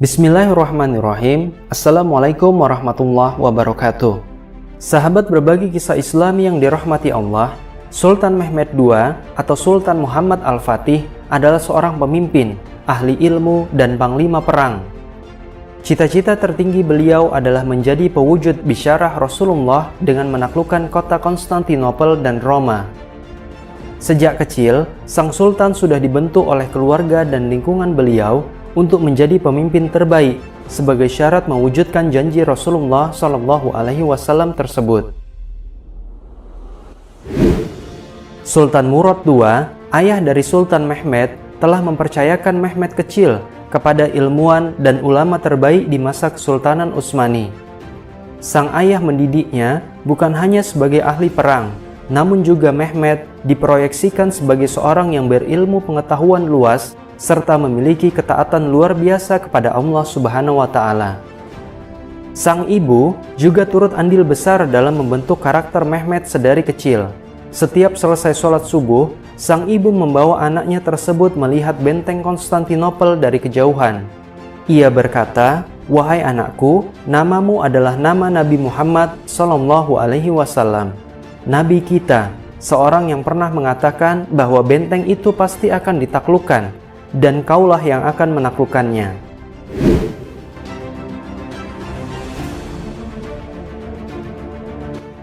Bismillahirrahmanirrahim. Assalamualaikum warahmatullahi wabarakatuh. Sahabat berbagi kisah Islam yang dirahmati Allah, Sultan Mehmed II atau Sultan Muhammad Al-Fatih adalah seorang pemimpin, ahli ilmu, dan panglima perang. Cita-cita tertinggi beliau adalah menjadi pewujud bisyarah Rasulullah dengan menaklukkan kota Konstantinopel dan Roma. Sejak kecil, sang sultan sudah dibentuk oleh keluarga dan lingkungan beliau untuk menjadi pemimpin terbaik sebagai syarat mewujudkan janji Rasulullah SAW tersebut. Sultan Murad II, ayah dari Sultan Mehmed, telah mempercayakan Mehmed kecil kepada ilmuwan dan ulama terbaik di masa Kesultanan Utsmani. Sang ayah mendidiknya bukan hanya sebagai ahli perang, namun juga Mehmed diproyeksikan sebagai seorang yang berilmu pengetahuan luas serta memiliki ketaatan luar biasa kepada Allah Subhanahu wa Ta'ala. Sang ibu juga turut andil besar dalam membentuk karakter Mehmed sedari kecil. Setiap selesai sholat subuh, sang ibu membawa anaknya tersebut melihat benteng Konstantinopel dari kejauhan. Ia berkata, "Wahai anakku, namamu adalah nama Nabi Muhammad SAW, Nabi kita, seorang yang pernah mengatakan bahwa benteng itu pasti akan ditaklukkan, dan kaulah yang akan menaklukkannya."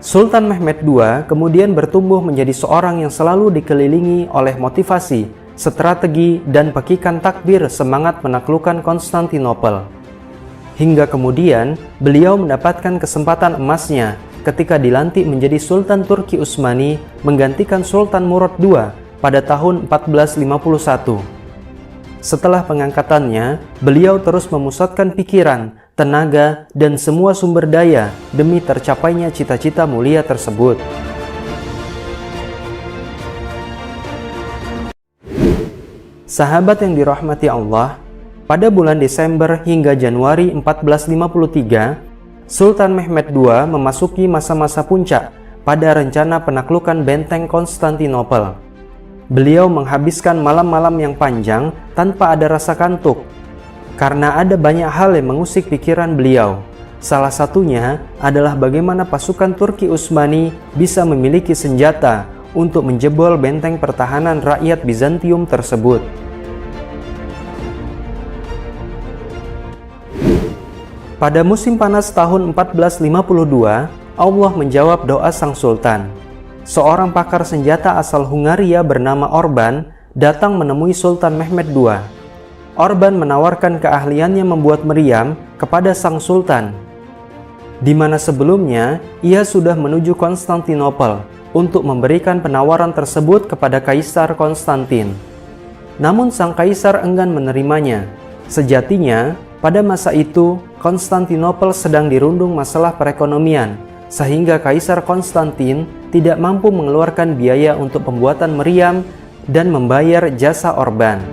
Sultan Mehmed II kemudian bertumbuh menjadi seorang yang selalu dikelilingi oleh motivasi, strategi, dan pekikan takbir semangat menaklukkan Konstantinopel. Hingga kemudian, beliau mendapatkan kesempatan emasnya ketika dilantik menjadi Sultan Turki Utsmani menggantikan Sultan Murad II pada tahun 1451. Setelah pengangkatannya, beliau terus memusatkan pikiran, tenaga, dan semua sumber daya demi tercapainya cita-cita mulia tersebut. Sahabat yang dirahmati Allah, pada bulan Desember hingga Januari 1453, Sultan Mehmed II memasuki masa-masa puncak pada rencana penaklukan benteng Konstantinopel. Beliau menghabiskan malam-malam yang panjang tanpa ada rasa kantuk, karena ada banyak hal yang mengusik pikiran beliau. Salah satunya adalah bagaimana pasukan Turki Utsmani bisa memiliki senjata untuk menjebol benteng pertahanan rakyat Bizantium tersebut. Pada musim panas tahun 1452, Allah menjawab doa sang sultan. Seorang pakar senjata asal Hungaria bernama Orban datang menemui Sultan Mehmed II. Orban menawarkan keahliannya membuat meriam kepada sang sultan, di mana sebelumnya ia sudah menuju Konstantinopel untuk memberikan penawaran tersebut kepada Kaisar Konstantin. Namun sang kaisar enggan menerimanya. Sejatinya, pada masa itu Konstantinopel sedang dirundung masalah perekonomian, sehingga Kaisar Konstantin tidak mampu mengeluarkan biaya untuk pembuatan meriam dan membayar jasa Orban.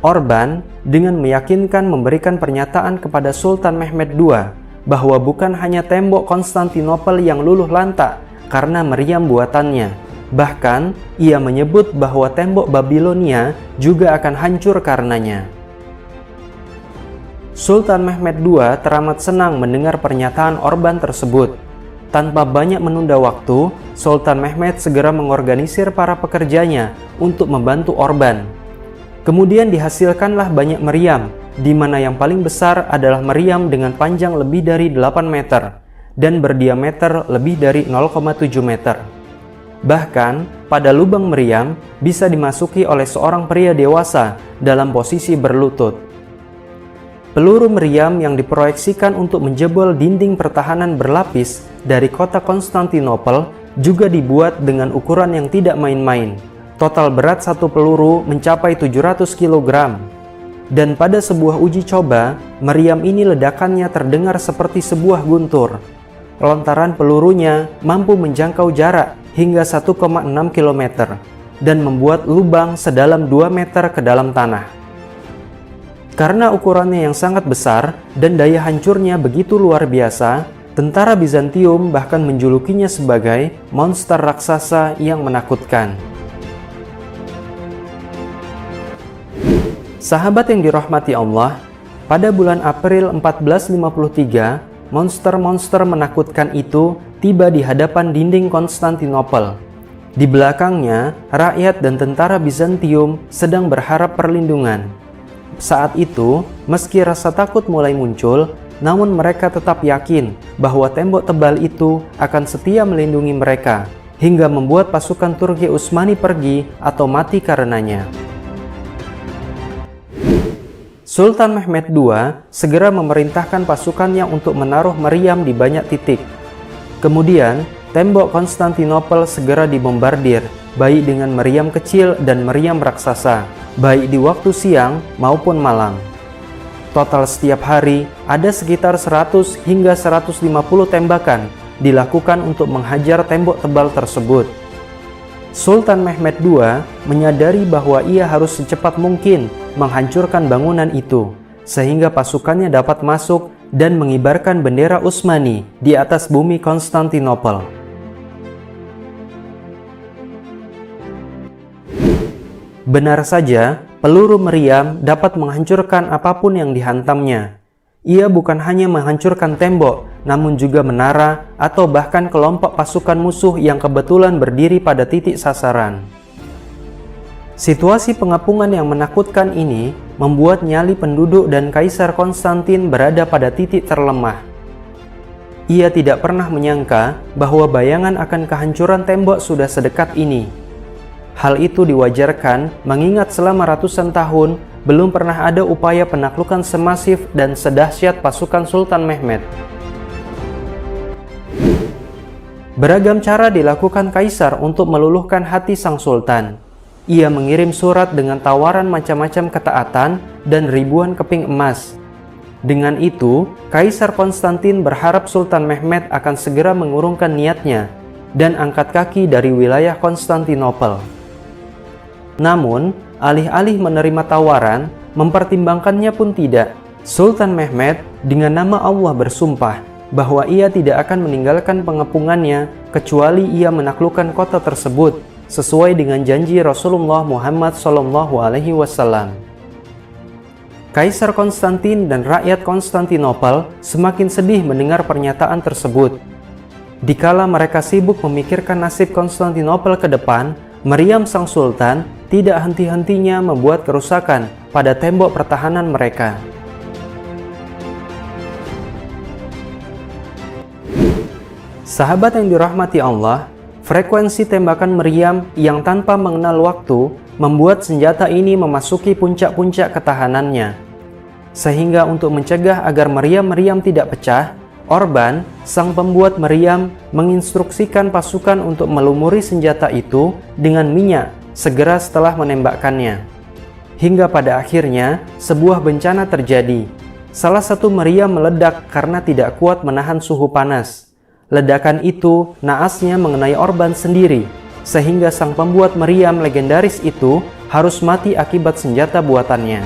Orban dengan meyakinkan memberikan pernyataan kepada Sultan Mehmed II bahwa bukan hanya tembok Konstantinopel yang luluh lantak karena meriam buatannya. Bahkan, ia menyebut bahwa tembok Babilonia juga akan hancur karenanya. Sultan Mehmed II teramat senang mendengar pernyataan Orban tersebut. Tanpa banyak menunda waktu, Sultan Mehmed segera mengorganisir para pekerjanya untuk membantu Orban. Kemudian dihasilkanlah banyak meriam, di mana yang paling besar adalah meriam dengan panjang lebih dari 8 meter dan berdiameter lebih dari 0,7 meter. Bahkan, pada lubang meriam bisa dimasuki oleh seorang pria dewasa dalam posisi berlutut. Peluru meriam yang diproyeksikan untuk menjebol dinding pertahanan berlapis dari kota Konstantinopel juga dibuat dengan ukuran yang tidak main-main. Total berat satu peluru mencapai 700 kg. Dan pada sebuah uji coba, meriam ini ledakannya terdengar seperti sebuah guntur. Lontaran pelurunya mampu menjangkau jarak hingga 1,6 km dan membuat lubang sedalam 2 meter ke dalam tanah. Karena ukurannya yang sangat besar dan daya hancurnya begitu luar biasa, tentara Bizantium bahkan menjulukinya sebagai monster raksasa yang menakutkan. Sahabat yang dirahmati Allah, pada bulan April 1453, monster-monster menakutkan itu tiba di hadapan dinding Konstantinopel. Di belakangnya, rakyat dan tentara Bizantium sedang berharap perlindungan. Saat itu, meski rasa takut mulai muncul, namun mereka tetap yakin bahwa tembok tebal itu akan setia melindungi mereka, hingga membuat pasukan Turki Utsmani pergi atau mati karenanya. Sultan Mehmed II segera memerintahkan pasukannya untuk menaruh meriam di banyak titik. Kemudian, tembok Konstantinopel segera dibombardir, baik dengan meriam kecil dan meriam raksasa, baik di waktu siang maupun malam. Total setiap hari, ada sekitar 100 hingga 150 tembakan dilakukan untuk menghajar tembok tebal tersebut. Sultan Mehmed II menyadari bahwa ia harus secepat mungkin menghancurkan bangunan itu, sehingga pasukannya dapat masuk dan mengibarkan bendera Utsmani di atas bumi Konstantinopel. Benar saja, peluru meriam dapat menghancurkan apapun yang dihantamnya. Ia bukan hanya menghancurkan tembok, namun juga menara atau bahkan kelompok pasukan musuh yang kebetulan berdiri pada titik sasaran. Situasi pengepungan yang menakutkan ini membuat nyali penduduk dan Kaisar Konstantin berada pada titik terlemah. Ia tidak pernah menyangka bahwa bayangan akan kehancuran tembok sudah sedekat ini. Hal itu diwajarkan mengingat selama ratusan tahun belum pernah ada upaya penaklukan semasif dan sedahsyat pasukan Sultan Mehmed. Beragam cara dilakukan Kaisar untuk meluluhkan hati sang Sultan. Ia mengirim surat dengan tawaran macam-macam ketaatan dan ribuan keping emas. Dengan itu, Kaisar Konstantin berharap Sultan Mehmed akan segera mengurungkan niatnya dan angkat kaki dari wilayah Konstantinopel. Namun, alih-alih menerima tawaran, mempertimbangkannya pun tidak. Sultan Mehmed dengan nama Allah bersumpah bahwa ia tidak akan meninggalkan pengepungannya kecuali ia menaklukkan kota tersebut sesuai dengan janji Rasulullah Muhammad SAW. Kaisar Konstantin dan rakyat Konstantinopel semakin sedih mendengar pernyataan tersebut. Dikala mereka sibuk memikirkan nasib Konstantinopel ke depan, meriam sang Sultan tidak henti-hentinya membuat kerusakan pada tembok pertahanan mereka. Sahabat yang dirahmati Allah, frekuensi tembakan meriam yang tanpa mengenal waktu membuat senjata ini memasuki puncak-puncak ketahanannya. Sehingga untuk mencegah agar meriam-meriam tidak pecah, Orban, sang pembuat meriam, menginstruksikan pasukan untuk melumuri senjata itu dengan minyak segera setelah menembakkannya. Hingga pada akhirnya, sebuah bencana terjadi. Salah satu meriam meledak karena tidak kuat menahan suhu panas. Ledakan itu naasnya mengenai Orban sendiri, sehingga sang pembuat meriam legendaris itu harus mati akibat senjata buatannya.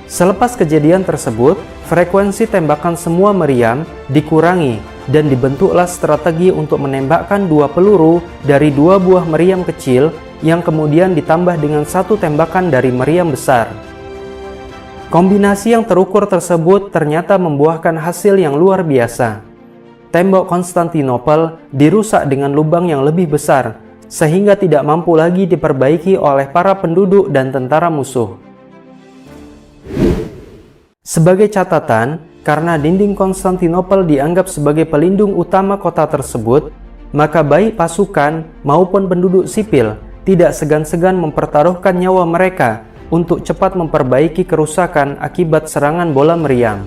Selepas kejadian tersebut, frekuensi tembakan semua meriam dikurangi dan dibentuklah strategi untuk menembakkan 2 peluru dari 2 buah meriam kecil yang kemudian ditambah dengan 1 tembakan dari meriam besar. Kombinasi yang terukur tersebut ternyata membuahkan hasil yang luar biasa. Tembok Konstantinopel dirusak dengan lubang yang lebih besar, sehingga tidak mampu lagi diperbaiki oleh para penduduk dan tentara musuh. Sebagai catatan, karena dinding Konstantinopel dianggap sebagai pelindung utama kota tersebut, maka baik pasukan maupun penduduk sipil tidak segan-segan mempertaruhkan nyawa mereka untuk cepat memperbaiki kerusakan akibat serangan bola meriam.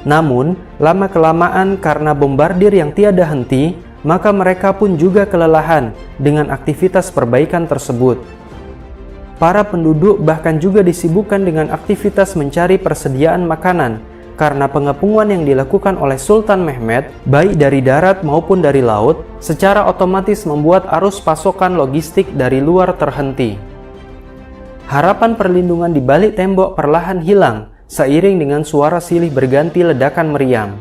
Namun, lama-kelamaan karena bombardir yang tiada henti, maka mereka pun juga kelelahan dengan aktivitas perbaikan tersebut. Para penduduk bahkan juga disibukkan dengan aktivitas mencari persediaan makanan karena pengepungan yang dilakukan oleh Sultan Mehmed, baik dari darat maupun dari laut, secara otomatis membuat arus pasokan logistik dari luar terhenti. Harapan perlindungan di balik tembok perlahan hilang seiring dengan suara silih berganti ledakan meriam.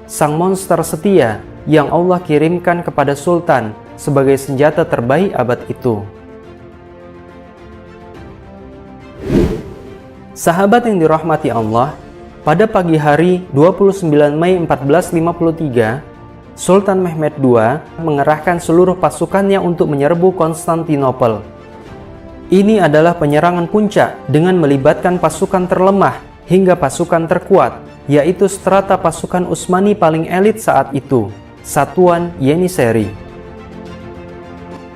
Sang monster setia yang Allah kirimkan kepada Sultan sebagai senjata terbaik abad itu. Sahabat yang dirahmati Allah, pada pagi hari 29 Mei 1453, Sultan Mehmed II mengerahkan seluruh pasukannya untuk menyerbu Konstantinopel. Ini adalah penyerangan puncak dengan melibatkan pasukan terlemah hingga pasukan terkuat, yaitu strata pasukan Utsmani paling elit saat itu, Satuan Yeniseri.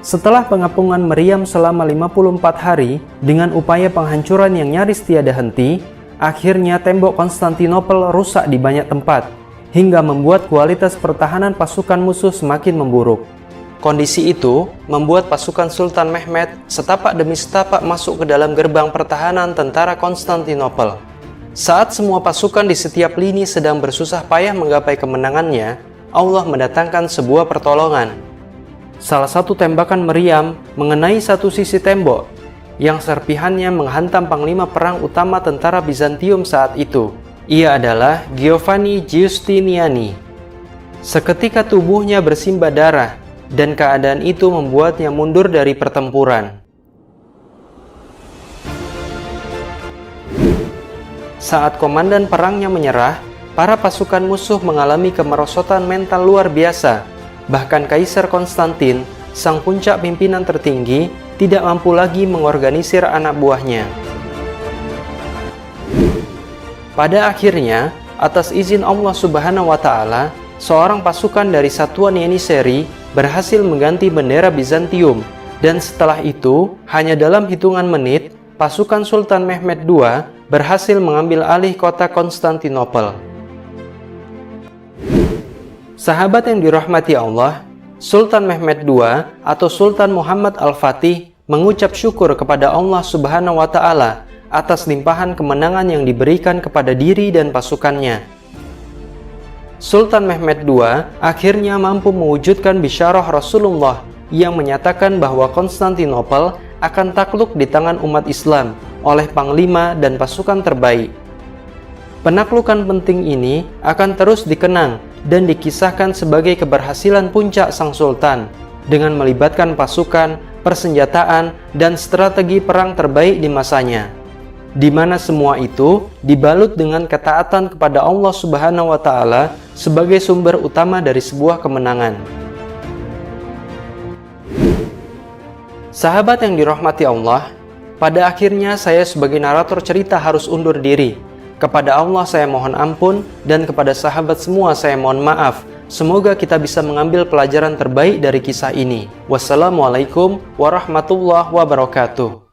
Setelah pengepungan meriam selama 54 hari dengan upaya penghancuran yang nyaris tiada henti, akhirnya tembok Konstantinopel rusak di banyak tempat, hingga membuat kualitas pertahanan pasukan musuh semakin memburuk. Kondisi itu membuat pasukan Sultan Mehmed setapak demi setapak masuk ke dalam gerbang pertahanan tentara Konstantinopel. Saat semua pasukan di setiap lini sedang bersusah payah menggapai kemenangannya, Allah mendatangkan sebuah pertolongan. Salah satu tembakan meriam mengenai satu sisi tembok, yang serpihannya menghantam panglima perang utama tentara Bizantium saat itu. Ia adalah Giovanni Giustiniani. Seketika tubuhnya bersimbah darah, dan keadaan itu membuatnya mundur dari pertempuran. Saat komandan perangnya menyerah, para pasukan musuh mengalami kemerosotan mental luar biasa. Bahkan Kaisar Konstantin, sang puncak pimpinan tertinggi, tidak mampu lagi mengorganisir anak buahnya. Pada akhirnya, atas izin Allah Subhanahu wa Ta'ala, seorang pasukan dari Satuan Yeniseri berhasil mengganti bendera Bizantium, dan setelah itu, hanya dalam hitungan menit, pasukan Sultan Mehmed II berhasil mengambil alih kota Konstantinopel. Sahabat yang dirahmati Allah, Sultan Mehmed II atau Sultan Muhammad Al-Fatih mengucap syukur kepada Allah Subhanahu wa Ta'ala atas limpahan kemenangan yang diberikan kepada diri dan pasukannya. Sultan Mehmed II akhirnya mampu mewujudkan bisyarah Rasulullah yang menyatakan bahwa Konstantinopel akan takluk di tangan umat Islam oleh panglima dan pasukan terbaik. Penaklukan penting ini akan terus dikenang dan dikisahkan sebagai keberhasilan puncak sang sultan dengan melibatkan pasukan, persenjataan, dan strategi perang terbaik di masanya, di mana semua itu dibalut dengan ketaatan kepada Allah Subhanahu wa Ta'ala sebagai sumber utama dari sebuah kemenangan. Sahabat yang dirahmati Allah, pada akhirnya saya sebagai narator cerita harus undur diri. Kepada Allah saya mohon ampun, dan kepada sahabat semua saya mohon maaf. Semoga kita bisa mengambil pelajaran terbaik dari kisah ini. Wassalamualaikum warahmatullahi wabarakatuh.